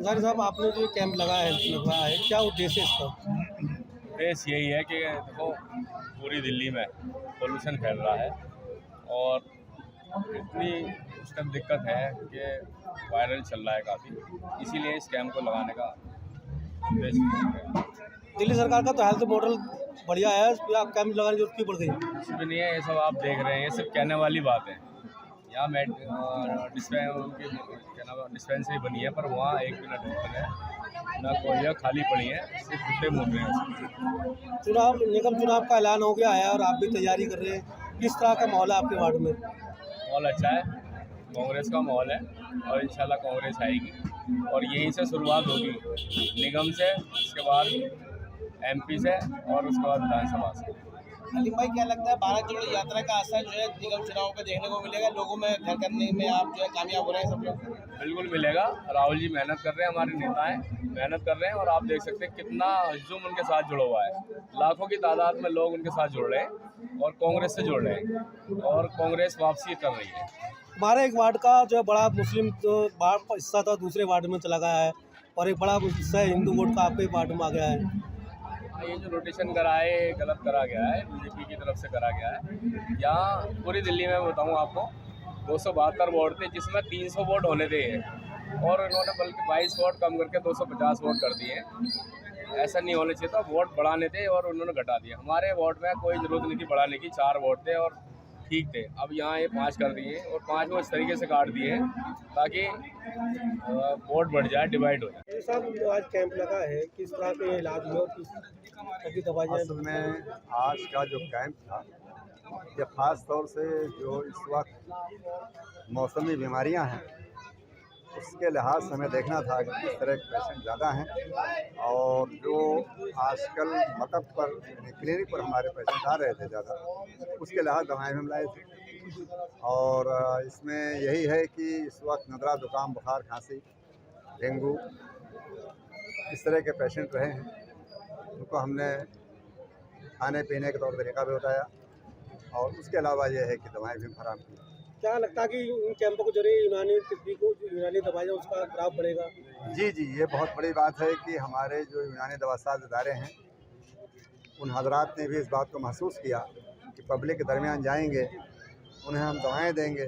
पुजारी साहब, आपने जो कैंप लगवाया है, क्या उद्देश्य है इसका? उद्देश्य यही है कि देखो पूरी दिल्ली में पोल्यूशन फैल रहा है और इतनी उस टाइम दिक्कत है कि वायरल चल रहा है काफ़ी, इसीलिए इस कैंप को लगाने का उद्देश्य है। दिल्ली सरकार का तो हेल्थ मॉडल बढ़िया है, इस पे आप कैंप लगाने की जरूरत क्यों पड़ गई? कुछ भी नहीं है, ये सब आप देख रहे हैं, ये सिर्फ कहने वाली बात है। यहाँ डिस्पेंसरी बनी है पर वहाँ एक भी ना डॉक्टर है ना कोई है, खाली पड़ी है, सिर्फ कुत्ते मुड़ रहे हैं। निगम चुनाव का ऐलान हो गया है और आप भी तैयारी कर रहे हैं, किस तरह का माहौल है आपके वार्ड में? माहौल अच्छा है, कांग्रेस का माहौल है और इंशाल्लाह कांग्रेस आएगी और यहीं से शुरुआत होगी, निगम से, उसके बाद एमपी से और उसके बाद विधानसभा से। अलीम भाई, क्या लगता है भारत जोड़ो यात्रा का असर जो है निगम चुनाव पे देखने को मिलेगा? लोगों में घर करने में आप जो है कामयाब हो रहे हैं सब लोग? बिल्कुल मिलेगा। राहुल जी मेहनत कर रहे हैं, हमारे नेता हैं, मेहनत कर रहे हैं और आप देख सकते हैं कितना हजूम उनके साथ जुड़ा हुआ है। लाखों की तादाद में लोग उनके साथ जुड़ रहे हैं और कांग्रेस से जुड़ रहे हैं और कांग्रेस वापसी कर रही है। हमारे एक वार्ड का जो है बड़ा मुस्लिम जो हिस्सा था दूसरे वार्ड में चला गया है और एक बड़ा हिस्सा हिंदू वोट का आपके वार्ड में आ गया है। ये जो रोटेशन करा है ये गलत करा गया है, बीजेपी की तरफ से करा गया है। यहाँ पूरी दिल्ली में बताऊँ आपको 272 वोट थे जिसमें 300 वोट होने थे और इन्होंने बल्कि 22 वोट कम करके 250 वोट कर दिए। ऐसा नहीं होना चाहिए था, वोट बढ़ाने थे और उन्होंने घटा दिया। हमारे वोट में कोई ज़रूरत नहीं थी बढ़ाने की, 4 वोट थे और ठीक थे। अब यहाँ ये 5 कर दिए और 5 को इस तरीके से काट दिए ताकि वोट बढ़ जाए, डिवाइड हो जाए। साहब, जो आज कैंप लगा है, किस तरह के इलाज में और किस तरह की दवाइयाँ? असल में आज का जो कैंप था ये ख़ास तौर से जो इस वक्त मौसमी बीमारियां हैं उसके लिहाज से हमें देखना था कि किस तरह के पेशेंट ज़्यादा हैं और जो आजकल मकब पर क्लिनिक पर हमारे पेशेंट आ रहे थे ज़्यादा, उसके लिहाज दवाएँ हम लाए थे। और इसमें यही है कि इस वक्त नज़ला, ज़ुकाम, बुखार, खांसी, डेंगू इस तरह के पेशेंट रहे हैं, उनको हमने खाने पीने का तौर तरीका भी बताया और उसके अलावा यह है कि दवाएँ भी फराहम की। क्या लगता है कि इन कैंपों के जरिए यूनानी तिब्बी को जो यूनानी दवाइयाँ उसका ग्राफ बढ़ेगा? जी, ये बहुत बड़ी बात है कि हमारे जो यूनानी दवासाज इदारे हैं उन हजरात ने भी इस बात को महसूस किया कि पब्लिक के दरमियान जाएंगे, उन्हें हम दवाएं देंगे,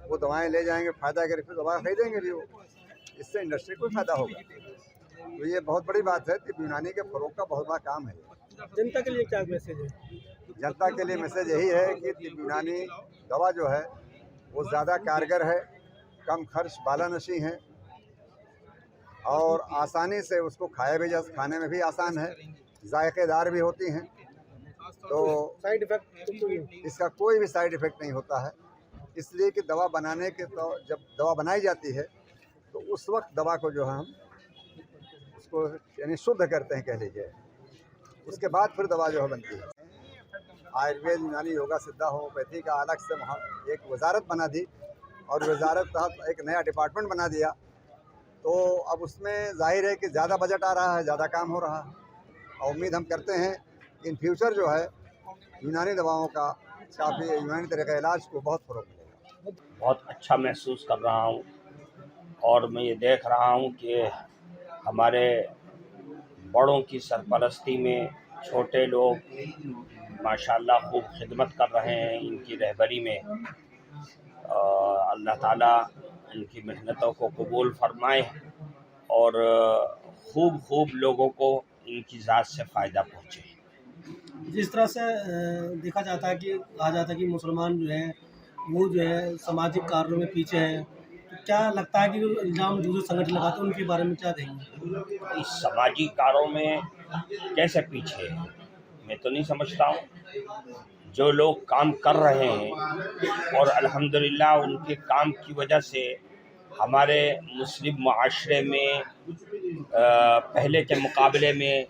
वो दवाएं ले जाएंगे, फ़ायदा करें, फिर दवा खरीदेंगे भी वो, इससे इंडस्ट्री को फ़ायदा होगा। तो ये बहुत बड़ी बात है कि यूनानी के फ़रोग़ का बहुत बड़ा काम है। जनता के लिए क्या मैसेज है? जनता के लिए मैसेज यही है कि यूनानी दवा जो है वो ज़्यादा कारगर है, कम खर्च, बालानशी है और आसानी से उसको खाने में भी आसान है, जायकेदार भी होती हैं, तो साइड इफेक्ट इसका कोई भी साइड इफ़ेक्ट नहीं होता है। इसलिए कि दवा बनाने के तो जब दवा बनाई जाती है तो उस वक्त दवा को जो है हम उसको यानी शुद्ध करते हैं कह लीजिए, उसके बाद फिर दवा जो है बनती है। आयुर्वेद, यूनानी, योगा, सिद्धा, होम्योपैथी का अलग से वहाँ एक वजारत बना दी और वजारत तहत एक नया डिपार्टमेंट बना दिया, तो अब उसमें जाहिर है कि ज़्यादा बजट आ रहा है, ज़्यादा काम हो रहा है और उम्मीद हम करते हैं इन फ्यूचर जो है यूनानी दवाओं का काफ़ी यूनानी तरह का इलाज को बहुत फ़रोग़ मिलेगा। बहुत अच्छा महसूस कर रहा हूँ और मैं ये देख रहा हूँ कि हमारे बड़ों की सरपरस्ती में छोटे लोग माशाल्लाह खूब खिदमत कर रहे हैं इनकी रहबरी में। अल्लाह ताला इनकी मेहनतों को कबूल फरमाए और खूब लोगों को इनकी ज़ात से फ़ायदा पहुँचे। जिस तरह से देखा जाता है कि कहा जाता है कि मुसलमान जो है वो जो है सामाजिक कार्यों में पीछे हैं, तो क्या लगता है कि जो इल्ज़ाम दूसरे संगठन लगाते हैं उनके बारे में क्या कहेंगे? इस सामाजिक कार्यों में कैसे पीछे है मैं तो नहीं समझता हूँ। जो लोग काम कर रहे हैं और अल्हम्दुलिल्लाह उनके काम की वजह से हमारे मुस्लिम मुआशरे में पहले के मुकाबले में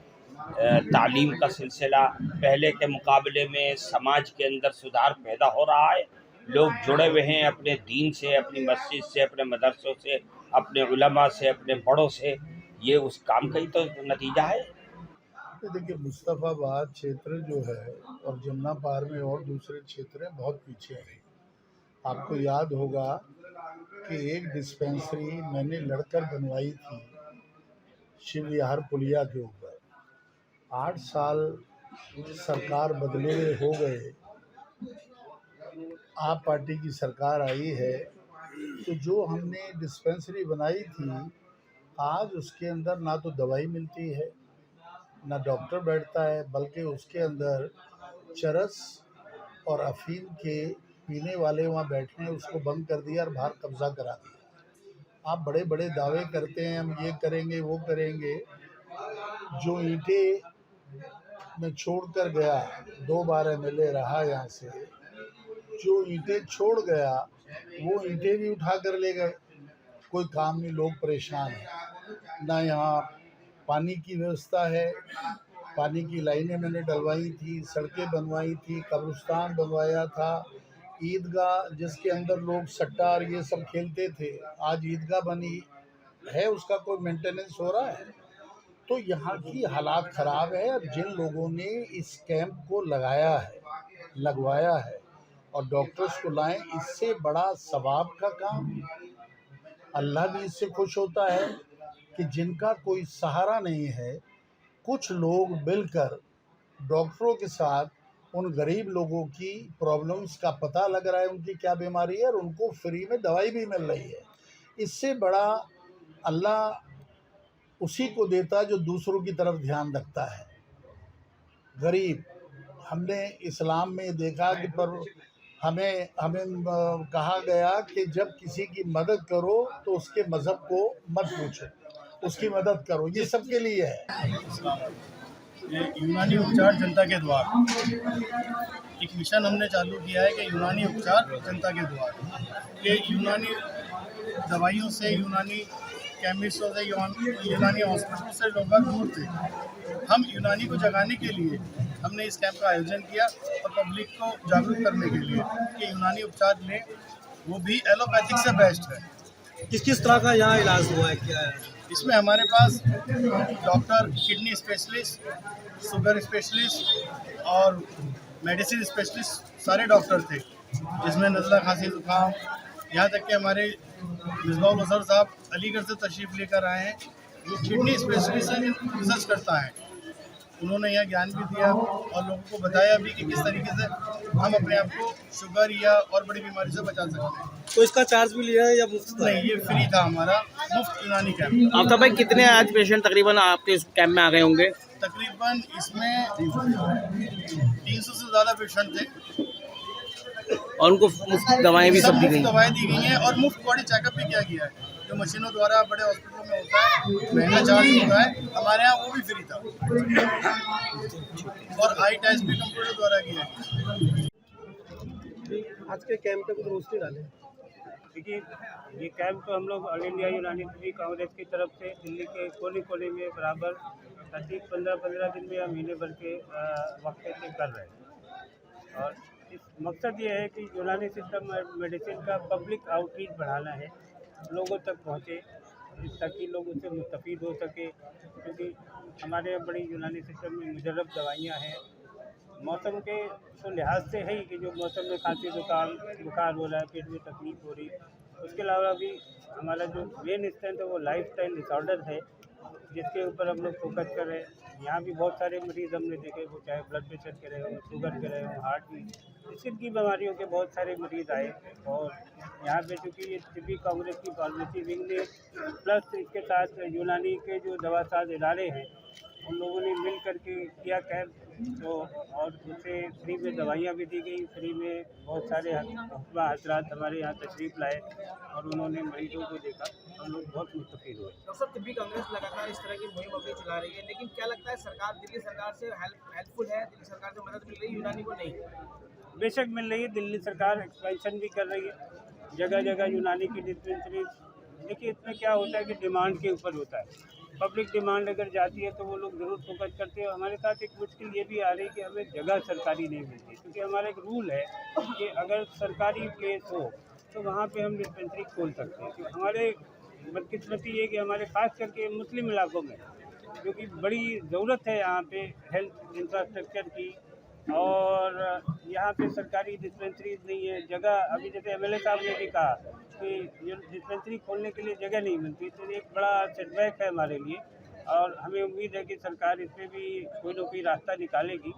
तालीम का सिलसिला, पहले के मुकाबले में समाज के अंदर सुधार पैदा हो रहा है। लोग जुड़े हुए हैं अपने दीन से, अपनी मस्जिद से, अपने मदरसों से, अपने उलमा से, अपने बड़ों से। ये उस काम का ही तो नतीजा है। देखिए, मुस्तफ़ाबाद क्षेत्र जो है और जमुना पार में और दूसरे क्षेत्र बहुत पीछे हैं। आपको याद होगा कि एक डिस्पेंसरी मैंने लड़कर बनवाई थी शिव विहार पुलिया के ऊपर 8 साल सरकार बदले हुए हो गए, आप पार्टी की सरकार आई है, तो जो हमने डिस्पेंसरी बनाई थी आज उसके अंदर ना तो दवाई मिलती है ना डॉक्टर बैठता है, बल्कि उसके अंदर चरस और अफीम के पीने वाले वहाँ बैठे हैं, उसको बंद कर दिया और बाहर कब्जा करा दिया। आप बड़े बड़े दावे करते हैं हम ये करेंगे वो करेंगे, जो ईंटें में छोड़ कर गया 2 बार MLA रहा यहाँ से, जो ईंटें छोड़ गया वो ईंटें भी उठा कर ले गए। कोई काम नहीं, लोग परेशान हैं। ना यहाँ पानी की व्यवस्था है, पानी की लाइनें मैंने डलवाई थी, सड़कें बनवाई थी, कब्रिस्तान बनवाया था, ईदगाह जिसके अंदर लोग सट्टा और ये सब खेलते थे, आज ईदगाह बनी है, उसका कोई मेंटेनेंस हो रहा है? तो यहाँ की हालात ख़राब है। और जिन लोगों ने इस कैंप को लगवाया है और डॉक्टर्स को लाएं, इससे बड़ा सवाब का काम, अल्लाह भी इससे खुश होता है कि जिनका कोई सहारा नहीं है, कुछ लोग मिलकर डॉक्टरों के साथ उन गरीब लोगों की प्रॉब्लम्स का पता लग रहा है, उनकी क्या बीमारी है, और उनको फ्री में दवाई भी मिल रही है। इससे बड़ा अल्लाह उसी को देता है जो दूसरों की तरफ ध्यान रखता है। गरीब, हमने इस्लाम में देखा कि पर हमें कहा गया कि जब किसी की मदद करो तो उसके मज़हब को मत पूछो, उसकी मदद करो, ये सबके लिए है। ये यूनानी उपचार जनता के द्वार, एक मिशन हमने चालू किया है कि यूनानी उपचार जनता के द्वार। ये यूनानी दवाइयों से, यूनानी केमिस्टों से, यूनानी हॉस्पिटल से लोग दूर थे। हम यूनानी को जगाने के लिए हमने इस कैंप का आयोजन किया और पब्लिक को जागरूक करने के लिए कि यूनानी उपचार लें, वो भी एलोपैथिक से बेस्ट है। किस किस तरह का यहाँ इलाज हुआ है, क्या है इसमें? हमारे पास doctor kidney specialist, sugar specialist और मेडिसिन स्पेशलिस्ट सारे डॉक्टर थे, जिसमें नज़ला, खांसी, जुकाम, यहाँ तक कि हमारे मिसबाउल हसन साहब अलीगढ़ से तशरीफ़ लेकर आए हैं, जो किडनी स्पेशलिस्ट हैं, रिसर्च करता है। उन्होंने यहाँ ज्ञान भी दिया और लोगों को बताया भी कि किस तरीके से हम अपने आप को शुगर या और बड़ी बीमारी से बचा सकते हैं। तो इसका चार्ज भी लिया है या मुफ्त? नहीं, ये फ्री था हमारा मुफ्त यूनानी कैंप। आप भाई कितने आज पेशेंट तकरीबन आपके इस कैंप में आ गए होंगे? तकरीबन इसमें 300 से ज़्यादा पेशेंट थे और उनको मुफ्त दवाएं भी सब दी गई? दवाएं दी गई हैं और मुफ्त बॉडी चेकअप भी किया गया है, जो मशीनों द्वारा बड़े हॉस्पिटलों में होता है, महंगा चार्ज होता है, हमारे यहाँ वो भी फ्री था। और आई टेस्ट भी कंप्यूटर द्वारा किया है। आज के कैंप पे कुछ रोशनी डालें। देखिए, ये कैंप तो हम लोग ऑल इंडिया यूनानी कांग्रेस की तरफ से दिल्ली के कोने कोने में बराबर 15 दिन में या महीने भर के वक्त से कर रहे हैं। और इस मकसद ये है कि यूनानी सिस्टम मेडिसिन का पब्लिक आउटरीच बढ़ाना है, लोगों तक पहुँचे ताकि लोग उससे मुस्तफ़ीद हो सके, क्योंकि हमारे यहाँ बड़ी यूनानी सिस्टम में मुजर्रब दवाइयाँ हैं। मौसम के तो लिहाज से है ही कि जो मौसम में खांसी, जुकाम, बुखार हो रहा है, पेट में तकलीफ हो रही, उसके अलावा भी हमारा जो मेन स्ट्रेंथ है वो लाइफस्टाइल डिसऑर्डर है, जिसके ऊपर हम लोग फोकस कर रहे हैं। यहाँ भी बहुत सारे मरीज़ हमने देखे, वो चाहे ब्लड प्रेशर के रहे हों, शुगर के रहे हों, हार्ट की, स्किन की बीमारियों के बहुत सारे मरीज़ आए। और यहाँ पे चूँकि ये तिब्बी कांग्रेस की फार्मेसी विंग ने प्लस इसके साथ यूनानी के जो दवासाज इदारे हैं उन लोगों ने मिल करके किया कैंप, तो और उससे फ्री में दवाइयाँ भी दी गई, फ्री में बहुत सारे हुक्मा हजरात हमारे यहाँ तशरीफ़ लाए और उन्होंने मरीजों को देखा, हम लोग बहुत मुस्तफ़ीद हुए। डॉक्टर साहब, तिब्बी कांग्रेस लगातार इस तरह की मुहिम अपनी चला रही है, लेकिन क्या लगता है सरकार, दिल्ली सरकार से हेल्पफुल है, दिल्ली सरकार से मदद मिल रही है यूनानी को? नहीं, बेशक मिल रही है। दिल्ली सरकार एक्सपेंशन भी कर रही है, जगह जगह यूनानी की डिस्पेंसरी। देखिए, इसमें क्या होता है कि डिमांड के ऊपर होता है, पब्लिक डिमांड अगर जाती है तो वो लोग ज़रूर फोकस करते हैं। हमारे साथ एक मुश्किल ये भी आ रही है कि हमें जगह सरकारी नहीं मिलती, क्योंकि हमारा एक रूल है कि अगर सरकारी प्लेस हो तो वहाँ पे हम डिस्पेंसरी खोल सकते हैं। तो हमारे बदकिस्मती ये कि हमारे ख़ास करके मुस्लिम इलाकों में, क्योंकि बड़ी ज़रूरत है यहाँ पे हेल्थ इंफ्रास्ट्रक्चर की, और यहाँ पे सरकारी डिस्पेंसरीज नहीं है, जगह अभी जैसे MLA साहब ने भी कहा कि ये डिस्पेंसरी खोलने के लिए जगह नहीं मिलती, तो एक बड़ा सेटबैक है हमारे लिए। और हमें उम्मीद है कि सरकार इसमें भी कोई ना कोई रास्ता निकालेगी।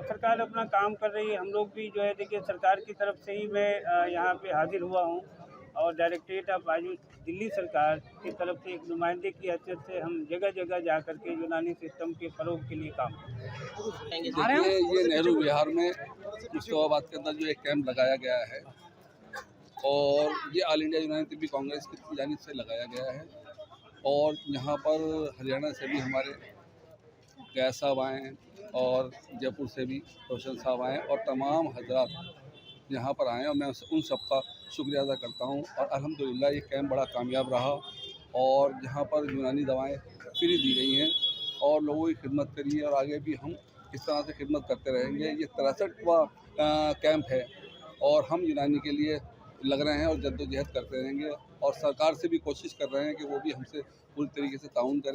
सरकार अपना काम कर रही है। हम लोग भी जो है देखिए सरकार की तरफ से ही मैं यहाँ पे हाजिर हुआ हूँ और डायरेक्टरेट ऑफ आयुष दिल्ली सरकार की तरफ से एक नुमाइंदे की हैसियत से हम जगह जगह जा कर के यूनानी सिस्टम के फ़रोग के लिए काम करते हैं। देखिए, ये नेहरू विहार में मुस्तफाबाद के अंदर जो एक कैंप लगाया गया है और ये ऑल इंडिया यूनानी तिब्बी कांग्रेस की जानिब से लगाया गया है और यहाँ पर हरियाणा से भी हमारे गैस साहब आए हैं और जयपुर से भी रोशन साहब आए और तमाम हजरात यहाँ पर आए और मैं उन सब का शुक्रिया अदा करता हूँ। और अल्हम्दुलिल्लाह ये कैंप बड़ा कामयाब रहा और यहाँ पर यूनानी दवाएं फ्री दी गई हैं और लोगों की खिदमत करी है और आगे भी हम इस तरह से खिदमत करते रहेंगे। ये 63वां कैंप है और हम यूनानी के लिए लग रहे हैं और जद्दोजहद करते रहेंगे और सरकार से भी कोशिश कर रहे हैं कि वो भी हमसे पूरी तरीके से ताउन कर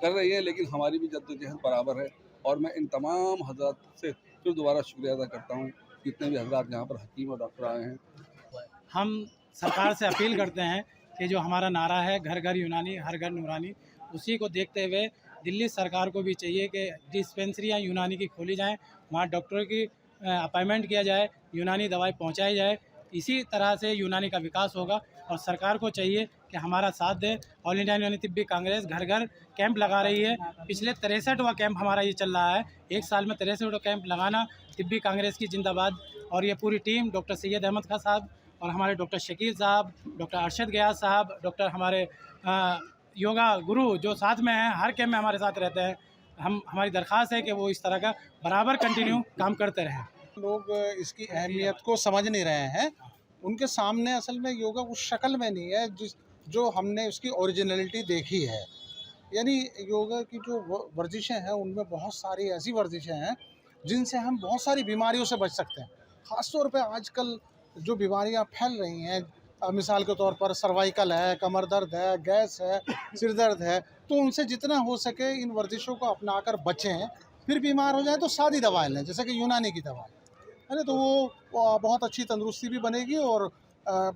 रही है, लेकिन हमारी भी जद्दोजहद बराबर है। और मैं इन तमाम हजरात से फिर दोबारा शुक्रिया अदा करता हूँ जितने भी हजरात यहाँ पर हकीम और डॉक्टर आए हैं। हम सरकार से अपील करते हैं कि जो हमारा नारा है घर घर यूनानी हर घर नूरानी, उसी को देखते हुए दिल्ली सरकार को भी चाहिए कि डिस्पेंसरियाँ यूनानी की खोली जाएं, वहाँ डॉक्टर की अपॉइंटमेंट किया जाए, यूनानी दवाई पहुँचाई जाए। इसी तरह से यूनानी का विकास होगा और सरकार को चाहिए कि हमारा साथ दे। ऑल इंडिया यूनानी तिब्बी कांग्रेस घर घर कैंप लगा रही है। पिछले 63वां कैंप हमारा ये चल रहा है। एक साल में 63वां कैंप लगाना तिब्बी कांग्रेस की जिंदाबाद। और ये पूरी टीम डॉक्टर सैयद अहमद खान साहब और हमारे डॉक्टर शकील साहब, डॉक्टर अरशद गयास साहब, डॉक्टर हमारे योगा गुरु जो साथ में हैं, हर कैंप में हमारे साथ रहते हैं। हमारी दरख्वास्त है कि वो इस तरह का बराबर कंटिन्यू काम करते रहें। लोग इसकी अहमियत को समझ नहीं रहे हैं। उनके सामने असल में योगा उस शक्ल में नहीं है जो हमने उसकी ओरिजिनलिटी देखी है। यानी योगा की जो वर्जिशें हैं उनमें बहुत सारी ऐसी वर्जिशें हैं जिनसे हम बहुत सारी बीमारियों से बच सकते हैं। ख़ास तौर पे आजकल जो बीमारियां फैल रही हैं, मिसाल के तौर पर सर्वाइकल है, कमर दर्द है, गैस है, सिर दर्द है, तो उनसे जितना हो सके इन वर्जिशों को अपनाकर बचें। फिर बीमार हो जाए तो सादी दवाएं लें, जैसे कि यूनानी की दवाएं है ना, तो वो बहुत अच्छी तंदुरुस्ती भी बनेगी और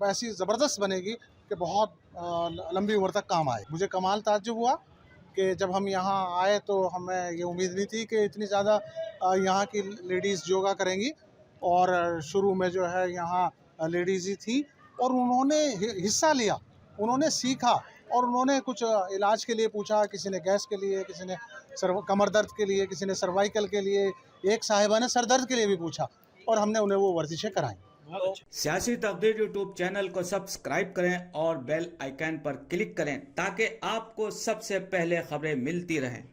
ऐसी ज़बरदस्त बनेगी कि बहुत लंबी उम्र तक काम आए। मुझे कमाल ताज्जुब हुआ कि जब हम यहाँ आए तो हमें ये उम्मीद नहीं थी कि इतनी ज़्यादा यहाँ की लेडीज़ योगा करेंगी। और शुरू में जो है यहाँ लेडीज़ ही थी और उन्होंने हिस्सा लिया, उन्होंने सीखा और उन्होंने कुछ इलाज के लिए पूछा। किसी ने गैस के लिए, किसी ने कमर दर्द के लिए, किसी ने सर्वाइकल के लिए, एक साहिबा ने सर दर्द के लिए भी पूछा और हमने उन्हें वो वर्जिशें कराई। सियासी तकदीर यूट्यूब चैनल को सब्सक्राइब करें और बेल आइकन पर क्लिक करें ताकि आपको सबसे पहले खबरें मिलती रहें।